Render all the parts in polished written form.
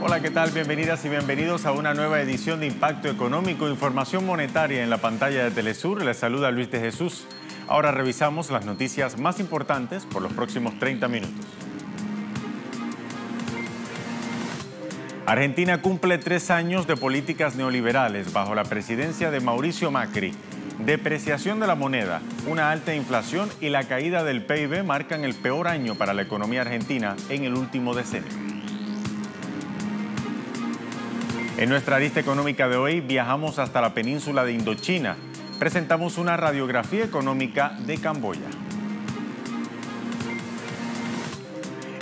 Hola, ¿qué tal? Bienvenidas y bienvenidos a una nueva edición de Impacto Económico, información monetaria en la pantalla de Telesur. Les saluda Luis de Jesús. Ahora revisamos las noticias más importantes por los próximos 30 minutos. Argentina cumple 3 años de políticas neoliberales bajo la presidencia de Mauricio Macri. Depreciación de la moneda, una alta inflación y la caída del PIB marcan el peor año para la economía argentina en el último decenio. En nuestra arista económica de hoy viajamos hasta la península de Indochina. Presentamos una radiografía económica de Camboya.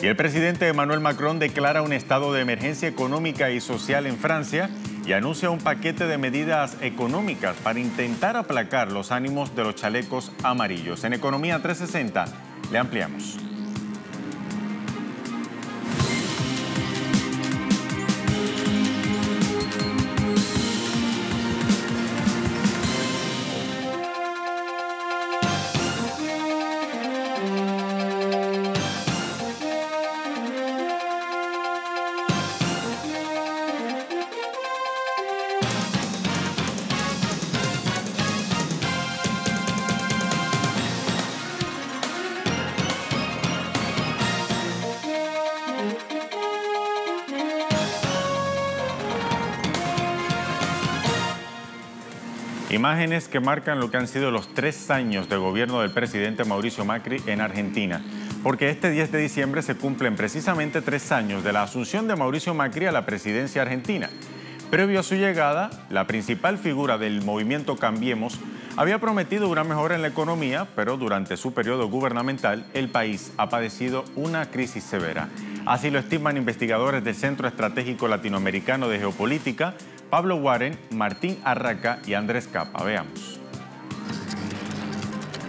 Y el presidente Emmanuel Macron declara un estado de emergencia económica y social en Francia y anuncia un paquete de medidas económicas para intentar aplacar los ánimos de los chalecos amarillos. En Economía 360 le ampliamos. Imágenes que marcan lo que han sido los 3 años de gobierno del presidente Mauricio Macri en Argentina, porque este 10 de diciembre se cumplen precisamente 3 años de la asunción de Mauricio Macri a la presidencia argentina. Previo a su llegada, la principal figura del movimiento Cambiemos había prometido una mejora en la economía, pero durante su periodo gubernamental el país ha padecido una crisis severa. Así lo estiman investigadores del Centro Estratégico Latinoamericano de Geopolítica, Pablo Warren, Martín Arraca y Andrés Capa. Veamos.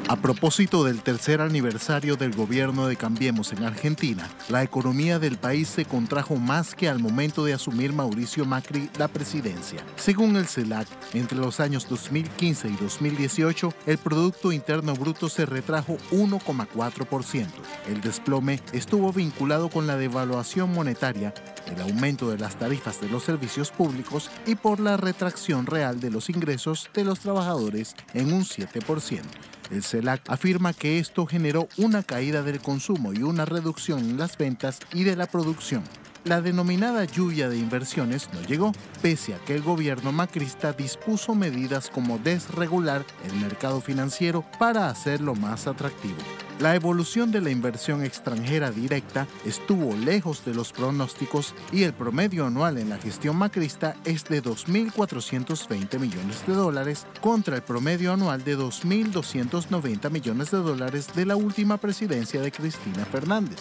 A propósito del tercer aniversario del gobierno de Cambiemos en Argentina, la economía del país se contrajo más que al momento de asumir Mauricio Macri la presidencia. Según el CELAC, entre los años 2015 y 2018, el Producto Interno Bruto se retrajo 1,4%. El desplome estuvo vinculado con la devaluación monetaria, el aumento de las tarifas de los servicios públicos y por la retracción real de los ingresos de los trabajadores en un 7%. El CELAC afirma que esto generó una caída del consumo y una reducción en las ventas y de la producción. La denominada lluvia de inversiones no llegó, pese a que el gobierno macrista dispuso medidas como desregular el mercado financiero para hacerlo más atractivo. La evolución de la inversión extranjera directa estuvo lejos de los pronósticos y el promedio anual en la gestión macrista es de 2.420 millones de dólares contra el promedio anual de 2.290 millones de dólares de la última presidencia de Cristina Fernández.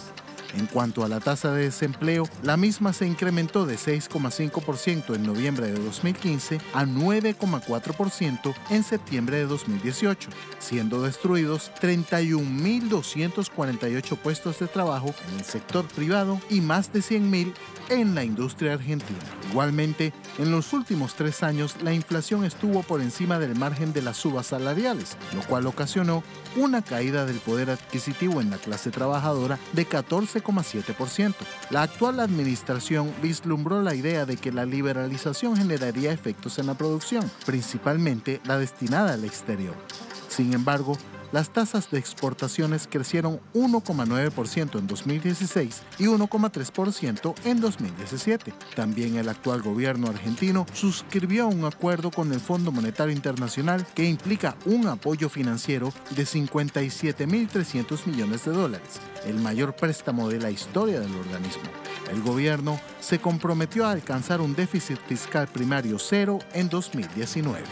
En cuanto a la tasa de desempleo, la misma se incrementó de 6,5% en noviembre de 2015 a 9,4% en septiembre de 2018, siendo destruidos 31.248 puestos de trabajo en el sector privado y más de 100.000 en la industria argentina. Igualmente, en los últimos 3 años, la inflación estuvo por encima del margen de las subas salariales, lo cual ocasionó una caída del poder adquisitivo en la clase trabajadora de 14,7%. La actual administración vislumbró la idea de que la liberalización generaría efectos en la producción, principalmente la destinada al exterior. Sin embargo, las tasas de exportaciones crecieron 1,9% en 2016 y 1,3% en 2017. También el actual gobierno argentino suscribió un acuerdo con el Fondo Monetario Internacional que implica un apoyo financiero de 57.300 millones de dólares, el mayor préstamo de la historia del organismo. El gobierno se comprometió a alcanzar un déficit fiscal primario cero en 2019.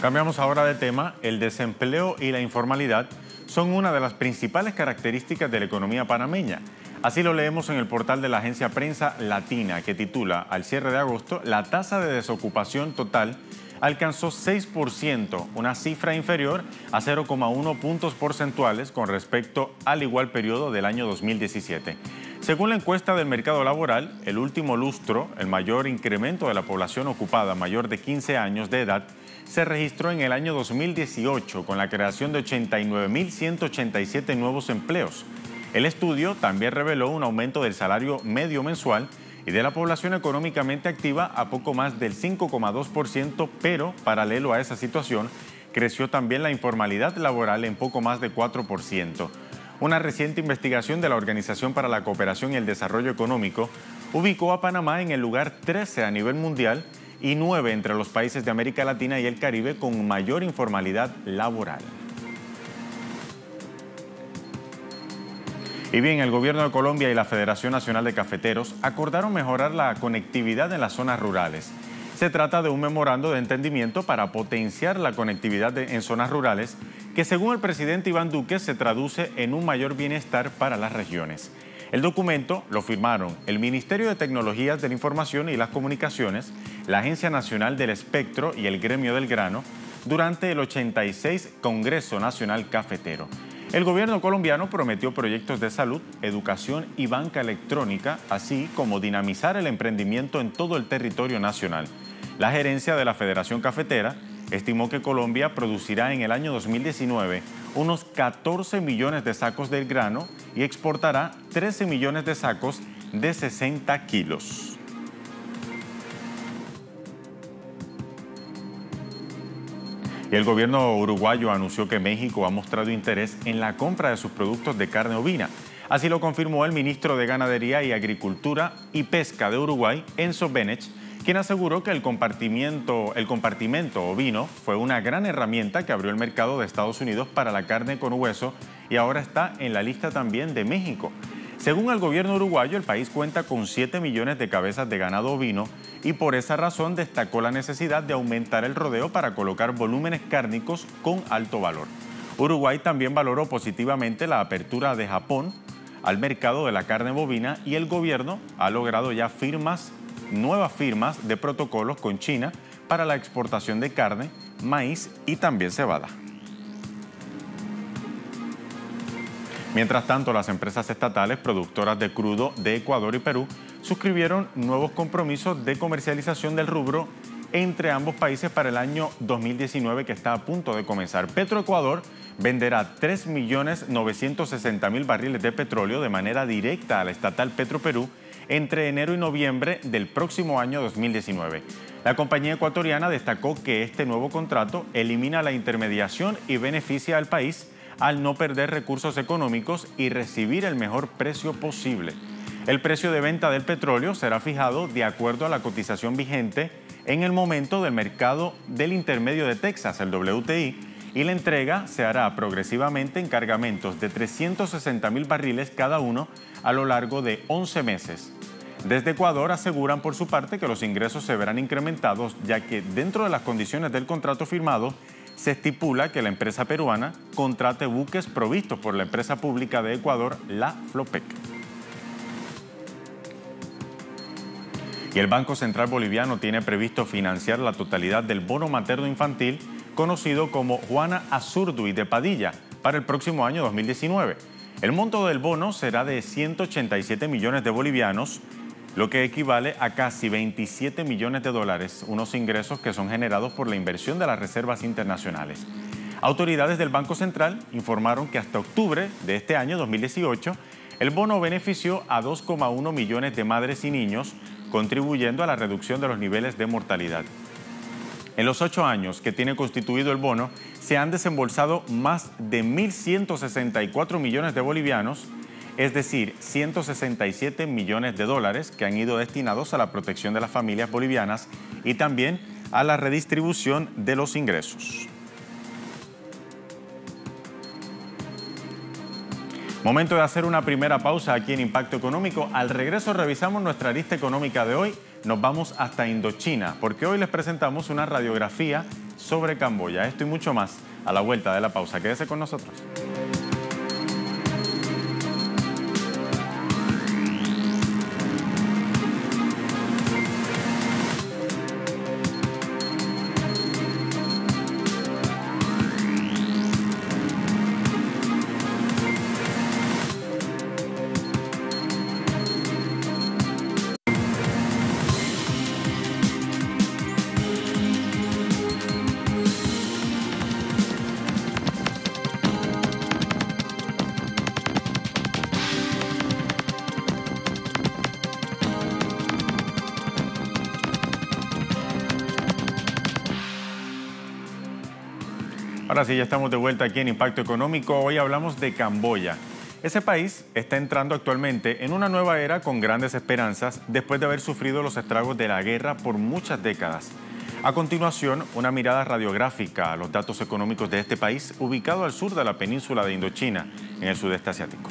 Cambiamos ahora de tema. El desempleo y la informalidad son una de las principales características de la economía panameña. Así lo leemos en el portal de la agencia Prensa Latina, que titula: al cierre de agosto, la tasa de desocupación total alcanzó 6%, una cifra inferior a 0,1 puntos porcentuales con respecto al igual periodo del año 2017. Según la encuesta del mercado laboral, el último lustro, el mayor incremento de la población ocupada mayor de 15 años de edad se registró en el año 2018 con la creación de 89.187 nuevos empleos. El estudio también reveló un aumento del salario medio mensual y de la población económicamente activa a poco más del 5,2%, pero paralelo a esa situación, creció también la informalidad laboral en poco más de 4%. Una reciente investigación de la Organización para la Cooperación y el Desarrollo Económico ubicó a Panamá en el lugar 13 a nivel mundial y 9 entre los países de América Latina y el Caribe con mayor informalidad laboral. Y bien, el Gobierno de Colombia y la Federación Nacional de Cafeteros acordaron mejorar la conectividad en las zonas rurales. Se trata de un memorando de entendimiento para potenciar la conectividad en zonas rurales que, según el presidente Iván Duque, se traduce en un mayor bienestar para las regiones. El documento lo firmaron el Ministerio de Tecnologías de la Información y las Comunicaciones, la Agencia Nacional del Espectro y el Gremio del Grano durante el 86 Congreso Nacional Cafetero. El gobierno colombiano prometió proyectos de salud, educación y banca electrónica, así como dinamizar el emprendimiento en todo el territorio nacional. La gerencia de la Federación Cafetera estimó que Colombia producirá en el año 2019 unos 14 millones de sacos del grano y exportará 13 millones de sacos de 60 kilos. Y el gobierno uruguayo anunció que México ha mostrado interés en la compra de sus productos de carne ovina. Así lo confirmó el ministro de Ganadería y Agricultura y Pesca de Uruguay, Enzo Benech, quien aseguró que el compartimento ovino fue una gran herramienta que abrió el mercado de Estados Unidos para la carne con hueso y ahora está en la lista también de México. Según el gobierno uruguayo, el país cuenta con 7 millones de cabezas de ganado ovino y por esa razón destacó la necesidad de aumentar el rodeo para colocar volúmenes cárnicos con alto valor. Uruguay también valoró positivamente la apertura de Japón al mercado de la carne bovina y el gobierno ha logrado ya nuevas firmas de protocolos con China para la exportación de carne, maíz y también cebada. Mientras tanto, las empresas estatales productoras de crudo de Ecuador y Perú suscribieron nuevos compromisos de comercialización del rubro entre ambos países para el año 2019 que está a punto de comenzar. Petroecuador venderá 3.960.000 barriles de petróleo de manera directa a la estatal Petroperú entre enero y noviembre del próximo año 2019. La compañía ecuatoriana destacó que este nuevo contrato elimina la intermediación y beneficia al país al no perder recursos económicos y recibir el mejor precio posible. El precio de venta del petróleo será fijado de acuerdo a la cotización vigente en el momento del mercado del intermedio de Texas, el WTI, y la entrega se hará progresivamente en cargamentos de 360.000 barriles cada uno a lo largo de 11 meses. Desde Ecuador aseguran por su parte que los ingresos se verán incrementados, ya que dentro de las condiciones del contrato firmado se estipula que la empresa peruana contrate buques provistos por la empresa pública de Ecuador, la Flopec. Y el Banco Central Boliviano tiene previsto financiar la totalidad del bono materno infantil, conocido como Juana Azurduy de Padilla, para el próximo año 2019. El monto del bono será de 187 millones de bolivianos, lo que equivale a casi 27 millones de dólares, unos ingresos que son generados por la inversión de las reservas internacionales. Autoridades del Banco Central informaron que hasta octubre de este año 2018, el bono benefició a 2,1 millones de madres y niños, contribuyendo a la reducción de los niveles de mortalidad. En los 8 años que tiene constituido el bono, se han desembolsado más de 1.164 millones de bolivianos, es decir, 167 millones de dólares que han ido destinados a la protección de las familias bolivianas y también a la redistribución de los ingresos. Momento de hacer una primera pausa aquí en Impacto Económico. Al regreso revisamos nuestra arista económica de hoy. Nos vamos hasta Indochina, porque hoy les presentamos una radiografía sobre Camboya. Esto y mucho más a la vuelta de la pausa. Quédese con nosotros. Ahora sí, ya estamos de vuelta aquí en Impacto Económico. Hoy hablamos de Camboya. Ese país está entrando actualmente en una nueva era con grandes esperanzas después de haber sufrido los estragos de la guerra por muchas décadas. A continuación, una mirada radiográfica a los datos económicos de este país ubicado al sur de la península de Indochina, en el sudeste asiático.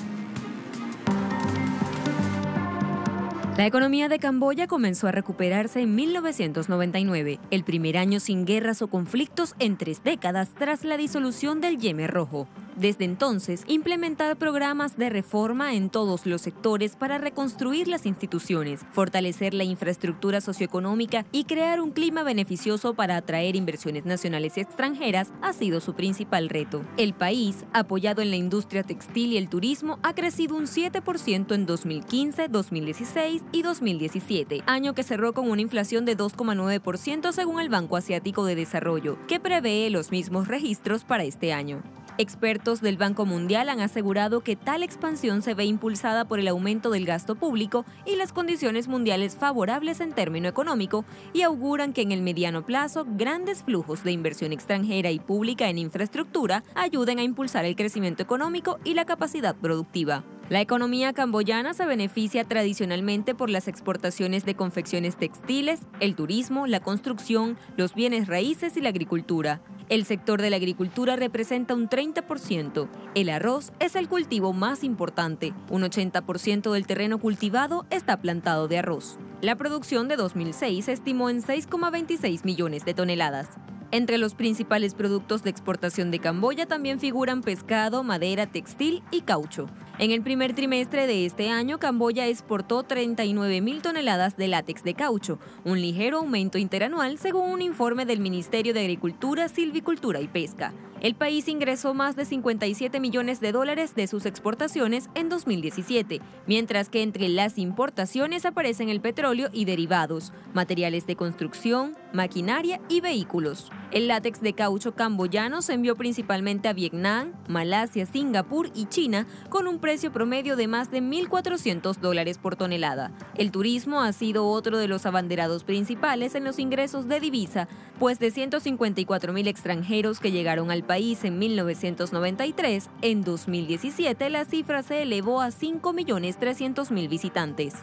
La economía de Camboya comenzó a recuperarse en 1999, el primer año sin guerras o conflictos en 3 décadas tras la disolución del Khmer Rojo. Desde entonces, implementar programas de reforma en todos los sectores para reconstruir las instituciones, fortalecer la infraestructura socioeconómica y crear un clima beneficioso para atraer inversiones nacionales y extranjeras ha sido su principal reto. El país, apoyado en la industria textil y el turismo, ha crecido un 7% en 2015, 2016 y 2017, año que cerró con una inflación de 2,9% según el Banco Asiático de Desarrollo, que prevé los mismos registros para este año. Expertos del Banco Mundial han asegurado que tal expansión se ve impulsada por el aumento del gasto público y las condiciones mundiales favorables en término económico y auguran que en el mediano plazo grandes flujos de inversión extranjera y pública en infraestructura ayuden a impulsar el crecimiento económico y la capacidad productiva. La economía camboyana se beneficia tradicionalmente por las exportaciones de confecciones textiles, el turismo, la construcción, los bienes raíces y la agricultura. El sector de la agricultura representa un 30%. El arroz es el cultivo más importante. Un 80% del terreno cultivado está plantado de arroz. La producción de 2006 se estimó en 6,26 millones de toneladas. Entre los principales productos de exportación de Camboya también figuran pescado, madera, textil y caucho. En el primer trimestre de este año, Camboya exportó 39.000 toneladas de látex de caucho, un ligero aumento interanual según un informe del Ministerio de Agricultura, Silvicultura y Pesca. El país ingresó más de 57 millones de dólares de sus exportaciones en 2017, mientras que entre las importaciones aparecen el petróleo y derivados, materiales de construcción, maquinaria y vehículos. El látex de caucho camboyano se envió principalmente a Vietnam, Malasia, Singapur y China con un precio promedio de más de $1.400 por tonelada. El turismo ha sido otro de los abanderados principales en los ingresos de divisa, pues de 154.000 extranjeros que llegaron al país en 1993, en 2017 la cifra se elevó a 5.300.000 visitantes.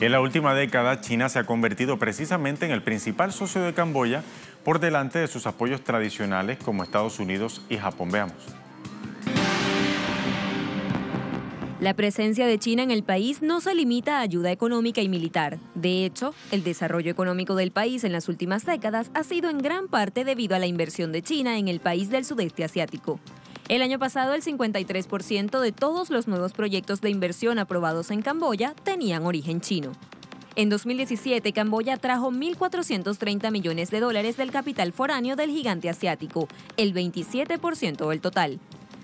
En la última década, China se ha convertido precisamente en el principal socio de Camboya por delante de sus apoyos tradicionales como Estados Unidos y Japón. Veamos. La presencia de China en el país no se limita a ayuda económica y militar. De hecho, el desarrollo económico del país en las últimas décadas ha sido en gran parte debido a la inversión de China en el país del sudeste asiático. El año pasado, el 53% de todos los nuevos proyectos de inversión aprobados en Camboya tenían origen chino. En 2017, Camboya trajo 1.430 millones de dólares del capital foráneo del gigante asiático, el 27% del total.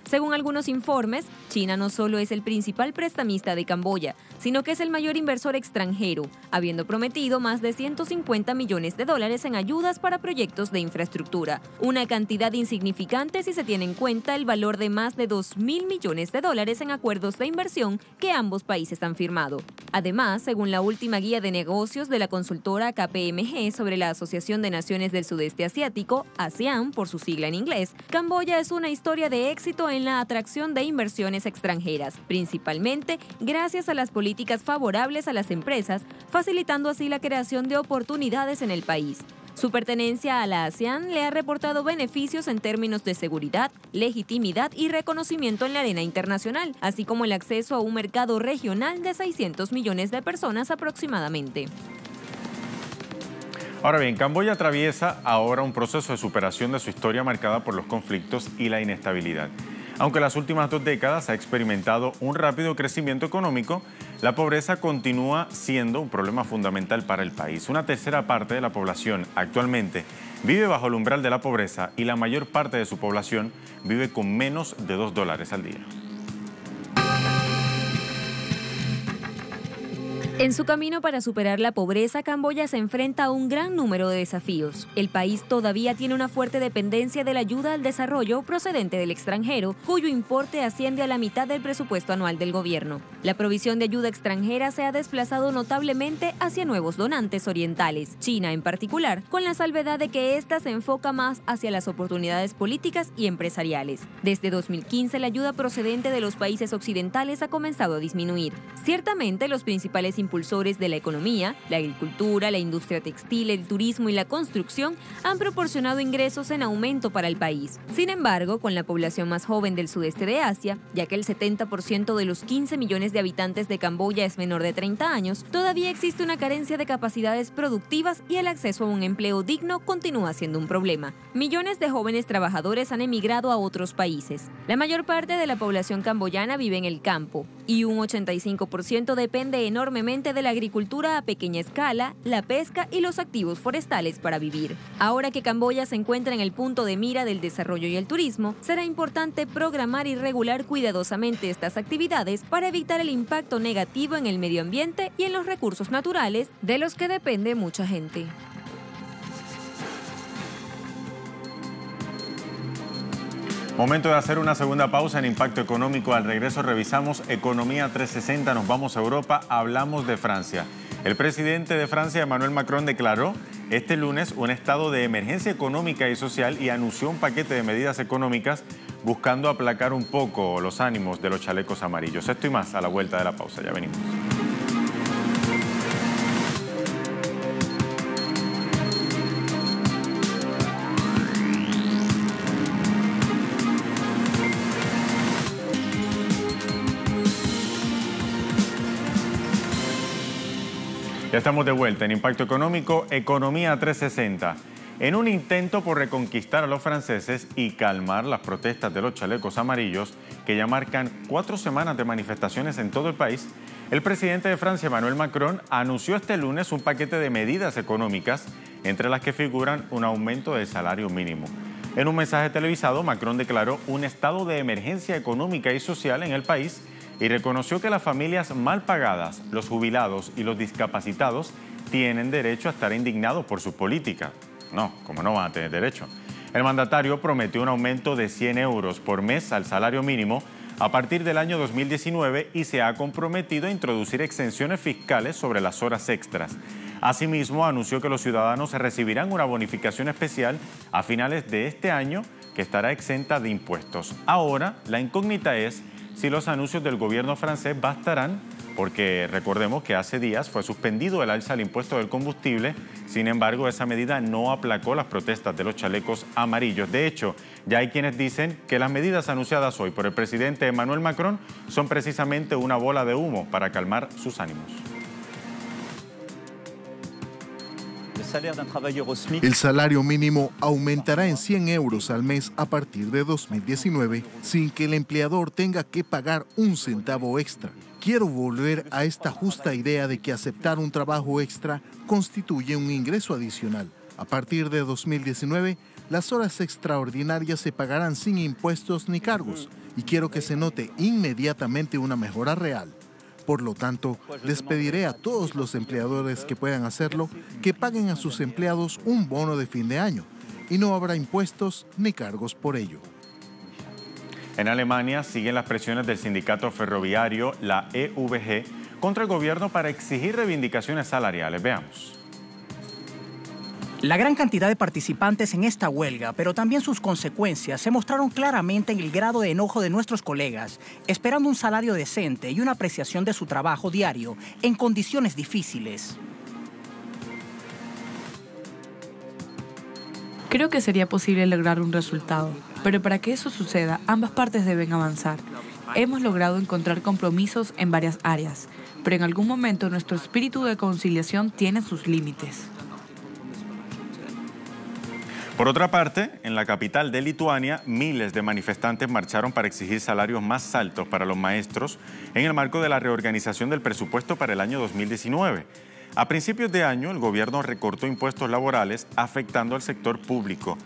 Según algunos informes, China no solo es el principal prestamista de Camboya, sino que es el mayor inversor extranjero, habiendo prometido más de 150 millones de dólares en ayudas para proyectos de infraestructura, una cantidad insignificante si se tiene en cuenta el valor de más de 2.000 millones de dólares en acuerdos de inversión que ambos países han firmado. Además, según la última guía de negocios de la consultora KPMG sobre la Asociación de Naciones del Sudeste Asiático, ASEAN por su sigla en inglés, Camboya es una historia de éxito en la atracción de inversiones extranjeras, principalmente gracias a las políticas favorables a las empresas, facilitando así la creación de oportunidades en el país. Su pertenencia a la ASEAN le ha reportado beneficios en términos de seguridad, legitimidad y reconocimiento en la arena internacional, así como el acceso a un mercado regional de 600 millones de personas aproximadamente. Ahora bien, Camboya atraviesa ahora un proceso de superación de su historia marcada por los conflictos y la inestabilidad. Aunque las últimas 2 décadas ha experimentado un rápido crecimiento económico, la pobreza continúa siendo un problema fundamental para el país. Una tercera parte de la población actualmente vive bajo el umbral de la pobreza y la mayor parte de su población vive con menos de $2 al día. En su camino para superar la pobreza, Camboya se enfrenta a un gran número de desafíos. El país todavía tiene una fuerte dependencia de la ayuda al desarrollo procedente del extranjero, cuyo importe asciende a la mitad del presupuesto anual del gobierno. La provisión de ayuda extranjera se ha desplazado notablemente hacia nuevos donantes orientales, China en particular, con la salvedad de que ésta se enfoca más hacia las oportunidades políticas y empresariales. Desde 2015, la ayuda procedente de los países occidentales ha comenzado a disminuir. Ciertamente, los principales impulsores de la economía, la agricultura, la industria textil, el turismo y la construcción han proporcionado ingresos en aumento para el país. Sin embargo, con la población más joven del sudeste de Asia, ya que el 70% de los 15 millones de habitantes de Camboya es menor de 30 años, todavía existe una carencia de capacidades productivas y el acceso a un empleo digno continúa siendo un problema. Millones de jóvenes trabajadores han emigrado a otros países. La mayor parte de la población camboyana vive en el campo y un 85% depende enormemente de la agricultura a pequeña escala, la pesca y los activos forestales para vivir. Ahora que Camboya se encuentra en el punto de mira del desarrollo y el turismo, será importante programar y regular cuidadosamente estas actividades para evitar el impacto negativo en el medio ambiente y en los recursos naturales de los que depende mucha gente. Momento de hacer una segunda pausa en Impacto Económico. Al regreso revisamos Economía 360, nos vamos a Europa, hablamos de Francia. El presidente de Francia, Emmanuel Macron, declaró este lunes un estado de emergencia económica y social y anunció un paquete de medidas económicas buscando aplacar un poco los ánimos de los chalecos amarillos. Esto y más a la vuelta de la pausa, ya venimos. Ya estamos de vuelta en Impacto Económico, Economía 360. En un intento por reconquistar a los franceses y calmar las protestas de los chalecos amarillos, que ya marcan 4 semanas de manifestaciones en todo el país, el presidente de Francia, Emmanuel Macron, anunció este lunes un paquete de medidas económicas, entre las que figuran un aumento del salario mínimo. En un mensaje televisado, Macron declaró un estado de emergencia económica y social en el país y reconoció que las familias mal pagadas, los jubilados y los discapacitados tienen derecho a estar indignados por su política. No, ¿cómo no van a tener derecho? El mandatario prometió un aumento de 100 euros por mes al salario mínimo a partir del año 2019 y se ha comprometido a introducir exenciones fiscales sobre las horas extras. Asimismo, anunció que los ciudadanos recibirán una bonificación especial a finales de este año que estará exenta de impuestos. Ahora, la incógnita es si los anuncios del gobierno francés bastarán, porque recordemos que hace días fue suspendido el alza al impuesto del combustible. Sin embargo, esa medida no aplacó las protestas de los chalecos amarillos. De hecho, ya hay quienes dicen que las medidas anunciadas hoy por el presidente Emmanuel Macron son precisamente una bola de humo para calmar sus ánimos. El salario mínimo aumentará en 100 euros al mes a partir de 2019, sin que el empleador tenga que pagar un centavo extra. Quiero volver a esta justa idea de que aceptar un trabajo extra constituye un ingreso adicional. A partir de 2019, las horas extraordinarias se pagarán sin impuestos ni cargos, y quiero que se note inmediatamente una mejora real. Por lo tanto, les pediré a todos los empleadores que puedan hacerlo que paguen a sus empleados un bono de fin de año y no habrá impuestos ni cargos por ello. En Alemania siguen las presiones del sindicato ferroviario, la EVG, contra el gobierno para exigir reivindicaciones salariales. Veamos. La gran cantidad de participantes en esta huelga, pero también sus consecuencias, se mostraron claramente en el grado de enojo de nuestros colegas, esperando un salario decente y una apreciación de su trabajo diario en condiciones difíciles. Creo que sería posible lograr un resultado, pero para que eso suceda, ambas partes deben avanzar. Hemos logrado encontrar compromisos en varias áreas, pero en algún momento nuestro espíritu de conciliación tiene sus límites. Por otra parte, en la capital de Lituania, miles de manifestantes marcharon para exigir salarios más altos para los maestros en el marco de la reorganización del presupuesto para el año 2019. A principios de año, el gobierno recortó impuestos laborales afectando al sector público.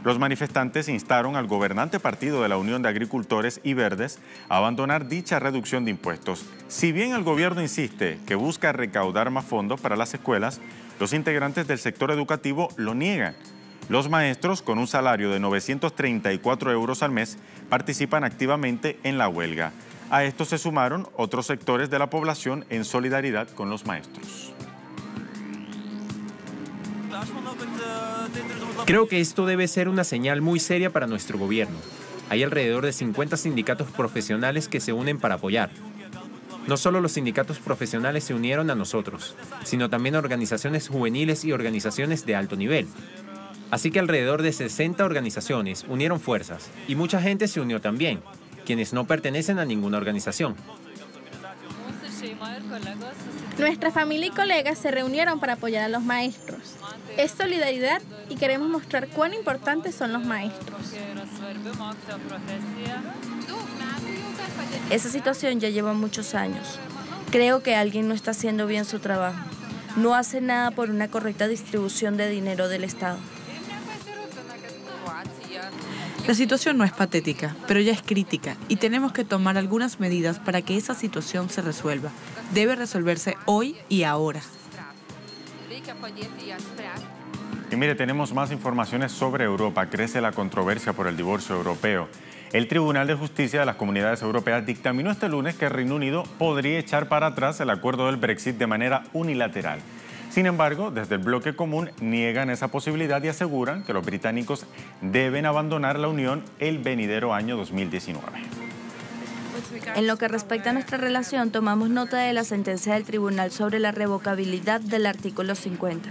Los manifestantes instaron al gobernante partido de la Unión de Agricultores y Verdes a abandonar dicha reducción de impuestos. Si bien el gobierno insiste que busca recaudar más fondos para las escuelas, los integrantes del sector educativo lo niegan. Los maestros, con un salario de 934 euros al mes, participan activamente en la huelga. A esto se sumaron otros sectores de la población en solidaridad con los maestros. Creo que esto debe ser una señal muy seria para nuestro gobierno. Hay alrededor de 50 sindicatos profesionales que se unen para apoyar. No solo los sindicatos profesionales se unieron a nosotros, sino también organizaciones juveniles y organizaciones de alto nivel. Así que alrededor de 60 organizaciones unieron fuerzas y mucha gente se unió también, quienes no pertenecen a ninguna organización. Nuestra familia y colegas se reunieron para apoyar a los maestros. Es solidaridad y queremos mostrar cuán importantes son los maestros. Esa situación ya lleva muchos años. Creo que alguien no está haciendo bien su trabajo. No hace nada por una correcta distribución de dinero del Estado. La situación no es patética, pero ya es crítica y tenemos que tomar algunas medidas para que esa situación se resuelva. Debe resolverse hoy y ahora. Y mire, tenemos más informaciones sobre Europa. Crece la controversia por el divorcio europeo. El Tribunal de Justicia de las Comunidades Europeas dictaminó este lunes que Reino Unido podría echar para atrás el acuerdo del Brexit de manera unilateral. Sin embargo, desde el bloque común niegan esa posibilidad y aseguran que los británicos deben abandonar la Unión el venidero año 2019. En lo que respecta a nuestra relación, tomamos nota de la sentencia del tribunal sobre la revocabilidad del artículo 50,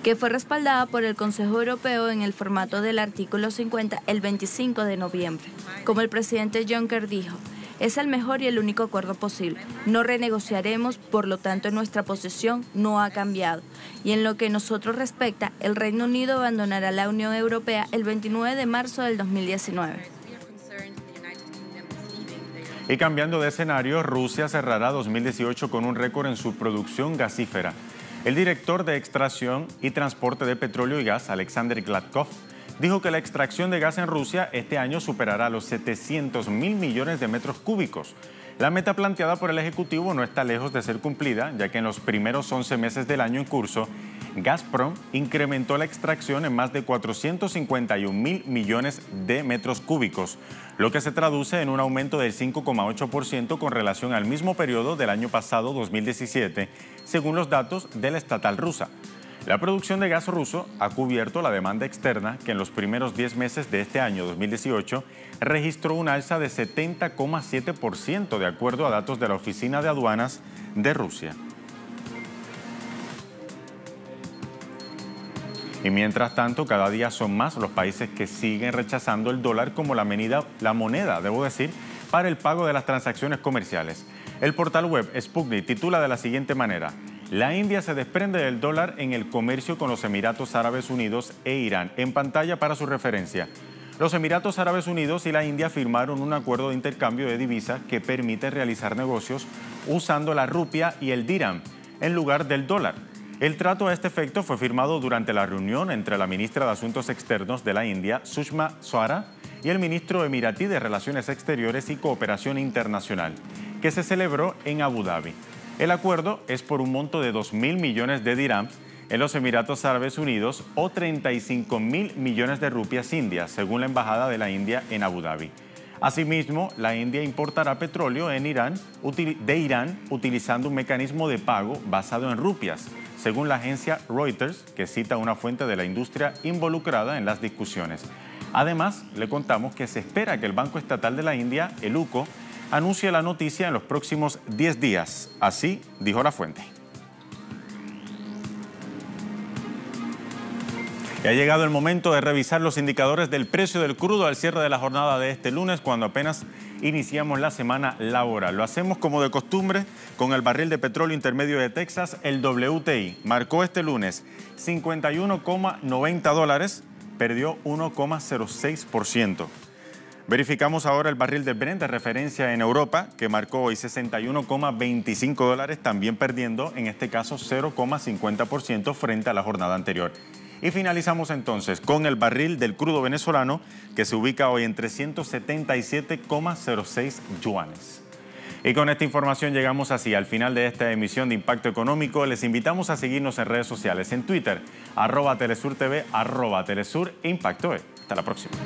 que fue respaldada por el Consejo Europeo en el formato del artículo 50 el 25 de noviembre. Como el presidente Juncker dijo, es el mejor y el único acuerdo posible. No renegociaremos, por lo tanto nuestra posición no ha cambiado. Y en lo que nosotros respecta, el Reino Unido abandonará la Unión Europea el 29 de marzo del 2019. Y cambiando de escenario, Rusia cerrará 2018 con un récord en su producción gasífera. El director de extracción y transporte de petróleo y gas, Alexander Gladkov, dijo que la extracción de gas en Rusia este año superará los 700.000 millones de metros cúbicos. La meta planteada por el Ejecutivo no está lejos de ser cumplida, ya que en los primeros 11 meses del año en curso, Gazprom incrementó la extracción en más de 451.000 millones de metros cúbicos, lo que se traduce en un aumento del 5,8% con relación al mismo periodo del año pasado, 2017, según los datos de la estatal rusa. La producción de gas ruso ha cubierto la demanda externa, que en los primeros 10 meses de este año 2018 registró un alza de 70,7% de acuerdo a datos de la Oficina de Aduanas de Rusia. Y mientras tanto, cada día son más los países que siguen rechazando el dólar como la moneda, para el pago de las transacciones comerciales. El portal web Sputnik titula de la siguiente manera: la India se desprende del dólar en el comercio con los Emiratos Árabes Unidos e Irán. En pantalla para su referencia. Los Emiratos Árabes Unidos y la India firmaron un acuerdo de intercambio de divisas que permite realizar negocios usando la rupia y el dirham en lugar del dólar. El trato a este efecto fue firmado durante la reunión entre la ministra de Asuntos Externos de la India, Sushma Swaraj, y el ministro emiratí de Relaciones Exteriores y Cooperación Internacional, que se celebró en Abu Dhabi. El acuerdo es por un monto de 2.000 millones de dirhams en los Emiratos Árabes Unidos o 35.000 millones de rupias indias, según la Embajada de la India en Abu Dhabi. Asimismo, la India importará petróleo de Irán utilizando un mecanismo de pago basado en rupias, según la agencia Reuters, que cita una fuente de la industria involucrada en las discusiones. Además, le contamos que se espera que el Banco Estatal de la India, el UCO, anuncie la noticia en los próximos 10 días. Así dijo la fuente. Y ha llegado el momento de revisar los indicadores del precio del crudo al cierre de la jornada de este lunes, cuando apenas iniciamos la semana laboral. Lo hacemos como de costumbre con el barril de petróleo intermedio de Texas, el WTI. Marcó este lunes $51,90, perdió 1,06%. Verificamos ahora el barril de Brent de referencia en Europa, que marcó hoy $61,25, también perdiendo en este caso 0,50% frente a la jornada anterior. Y finalizamos entonces con el barril del crudo venezolano que se ubica hoy en 377,06 yuanes. Y con esta información llegamos así al final de esta emisión de Impacto Económico. Les invitamos a seguirnos en redes sociales, en Twitter, @TelesurTV, @Telesur Impacto E. Hasta la próxima.